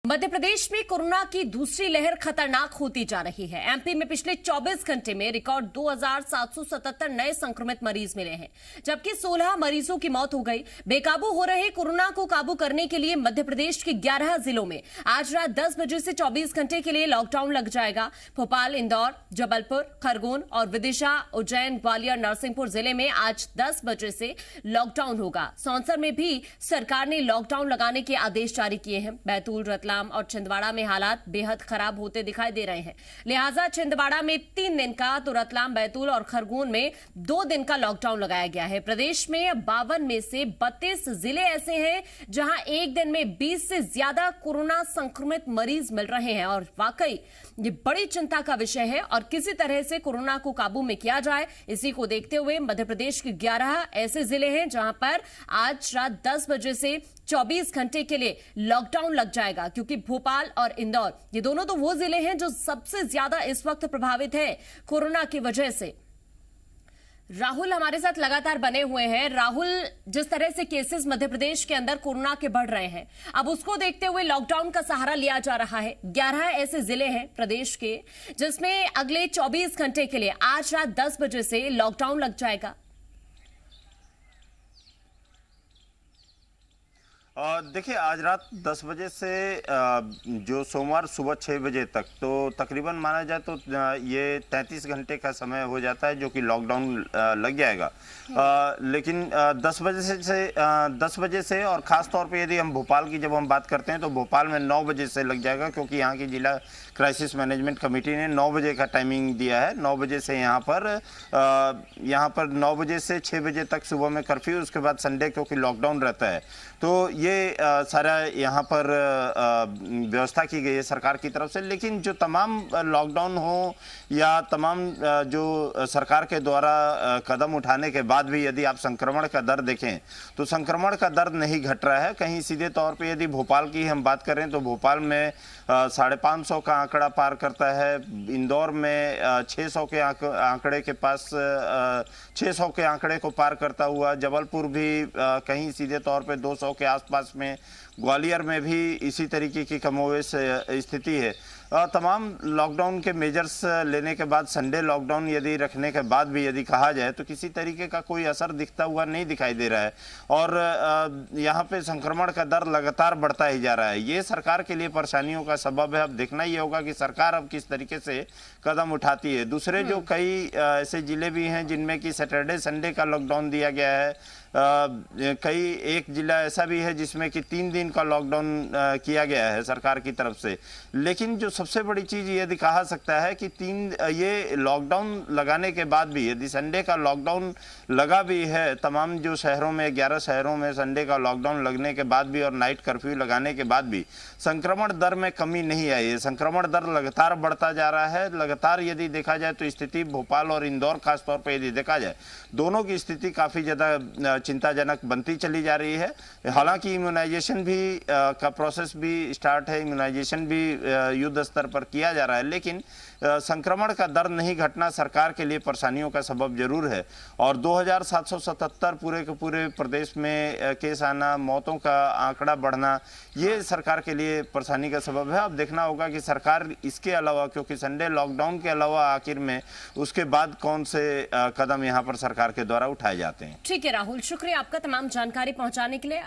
मध्य प्रदेश में कोरोना की दूसरी लहर खतरनाक होती जा रही है। एमपी में पिछले 24 घंटे में रिकॉर्ड 2777 नए संक्रमित मरीज मिले हैं, जबकि 16 मरीजों की मौत हो गई। बेकाबू हो रहे कोरोना को काबू करने के लिए मध्य प्रदेश के 11 जिलों में आज रात 10 बजे से 24 घंटे के लिए लॉकडाउन लग जाएगा। भोपाल, इंदौर, जबलपुर, खरगोन और विदिशा, उज्जैन, ग्वालियर, नरसिंहपुर जिले में आज 10 बजे से लॉकडाउन होगा। सौंसर में भी सरकार ने लॉकडाउन लगाने के आदेश जारी किए हैं। बैतूल, रतलाम और छिंदवाड़ा में हालात बेहद खराब होते दिखाई दे रहे हैं, लिहाजा छिंदवाड़ा में 3 दिन का तो रतलाम, बैतूल और खरगोन में 2 दिन का लॉकडाउन लगाया गया है। प्रदेश में 52 में से 32 जिले ऐसे हैं जहां एक दिन में 20 से ज्यादा कोरोना संक्रमित मरीज मिल रहे हैं और वाकई ये बड़ी चिंता का विषय है और किसी तरह से कोरोना को काबू में किया जाए, इसी को देखते हुए मध्य प्रदेश के 11 ऐसे जिले हैं जहां पर आज रात 10 बजे से 24 घंटे के लिए लॉकडाउन लग जाएगा, क्योंकि भोपाल और इंदौर ये दोनों तो वो जिले हैं जो सबसे ज्यादा इस वक्त प्रभावित है कोरोना की वजह से। राहुल हमारे साथ लगातार बने हुए हैं। राहुल, जिस तरह से केसेस मध्य प्रदेश के अंदर कोरोना के बढ़ रहे हैं, अब उसको देखते हुए लॉकडाउन का सहारा लिया जा रहा है। 11 ऐसे जिले हैं प्रदेश के जिसमें अगले 24 घंटे के लिए आज रात 10 बजे से लॉकडाउन लग जाएगा। देखिए, आज रात 10 बजे से जो सोमवार सुबह 6 बजे तक तो तकरीबन माना जाए तो ये 33 घंटे का समय हो जाता है जो कि लॉकडाउन लग जाएगा। लेकिन 10 बजे से और ख़ास तौर पे यदि हम भोपाल की जब हम बात करते हैं तो भोपाल में 9 बजे से लग जाएगा, क्योंकि यहाँ की जिला क्राइसिस मैनेजमेंट कमेटी ने 9 बजे का टाइमिंग दिया है। 9 बजे से यहाँ पर 9 बजे से 6 बजे तक सुबह में कर्फ्यू, उसके बाद संडे क्योंकि लॉकडाउन रहता है। तो ये सारा यहाँ पर व्यवस्था की गई है सरकार की तरफ से। लेकिन जो तमाम लॉकडाउन हो या तमाम जो सरकार के द्वारा कदम उठाने के बाद भी यदि आप संक्रमण का दर देखें तो संक्रमण का दर नहीं घट रहा है। कहीं सीधे तौर पे यदि भोपाल की हम बात करें तो भोपाल में 550 का आंकड़ा पार करता है। इंदौर में 600 के आंकड़े के पास 600 के आंकड़े को पार करता हुआ, जबलपुर भी कहीं सीधे तौर पे 200 के आसपास में, ग्वालियर में भी इसी तरीके की कमोवेश स्थिति है। तमाम लॉकडाउन के मेजर्स लेने के बाद संडे लॉकडाउन यदि रखने के बाद भी यदि कहा जाए तो किसी तरीके का कोई असर दिखता हुआ नहीं दिखाई दे रहा है और यहाँ पे संक्रमण का दर लगातार बढ़ता ही जा रहा है। ये सरकार के लिए परेशानियों का सबब है। अब देखना ये होगा कि सरकार अब किस तरीके से कदम उठाती है। दूसरे जो कई ऐसे जिले भी हैं जिनमें कि सैटरडे संडे का लॉकडाउन दिया गया है। एक जिला ऐसा भी है जिसमें कि 3 दिन का लॉकडाउन किया गया है सरकार की तरफ से। लेकिन जो सबसे बड़ी चीज़ यदि कहा सकता है कि ये लॉकडाउन लगाने के बाद भी यदि संडे का लॉकडाउन लगा भी है, तमाम जो शहरों में 11 शहरों में संडे का लॉकडाउन लगने के बाद भी और नाइट कर्फ्यू लगाने के बाद भी संक्रमण दर में कमी नहीं आई है। संक्रमण दर लगातार बढ़ता जा रहा है। लगातार यदि देखा जाए तो स्थिति भोपाल और इंदौर खासतौर पर यदि देखा जाए, दोनों की स्थिति काफ़ी ज़्यादा चिंताजनक बनती चली जा रही है। हालांकि इम्यूनाइजेशन भी का प्रोसेस भी स्टार्ट है, इम्यूनाइजेशन भी युद्ध स्तर पर किया जा रहा है, लेकिन संक्रमण का दर नहीं घटना सरकार के लिए परेशानियों का सबब जरूर है। और 2777 पूरे के पूरे प्रदेश में केस आना, मौतों का आंकड़ा बढ़ना, ये सरकार के लिए परेशानी का सबब है। अब देखना होगा कि सरकार इसके अलावा, क्योंकि संडे लॉकडाउन के अलावा आखिर में उसके बाद कौन से कदम यहाँ पर सरकार के द्वारा उठाए जाते हैं। ठीक है राहुल, शुक्रिया आपका तमाम जानकारी पहुंचाने के लिए।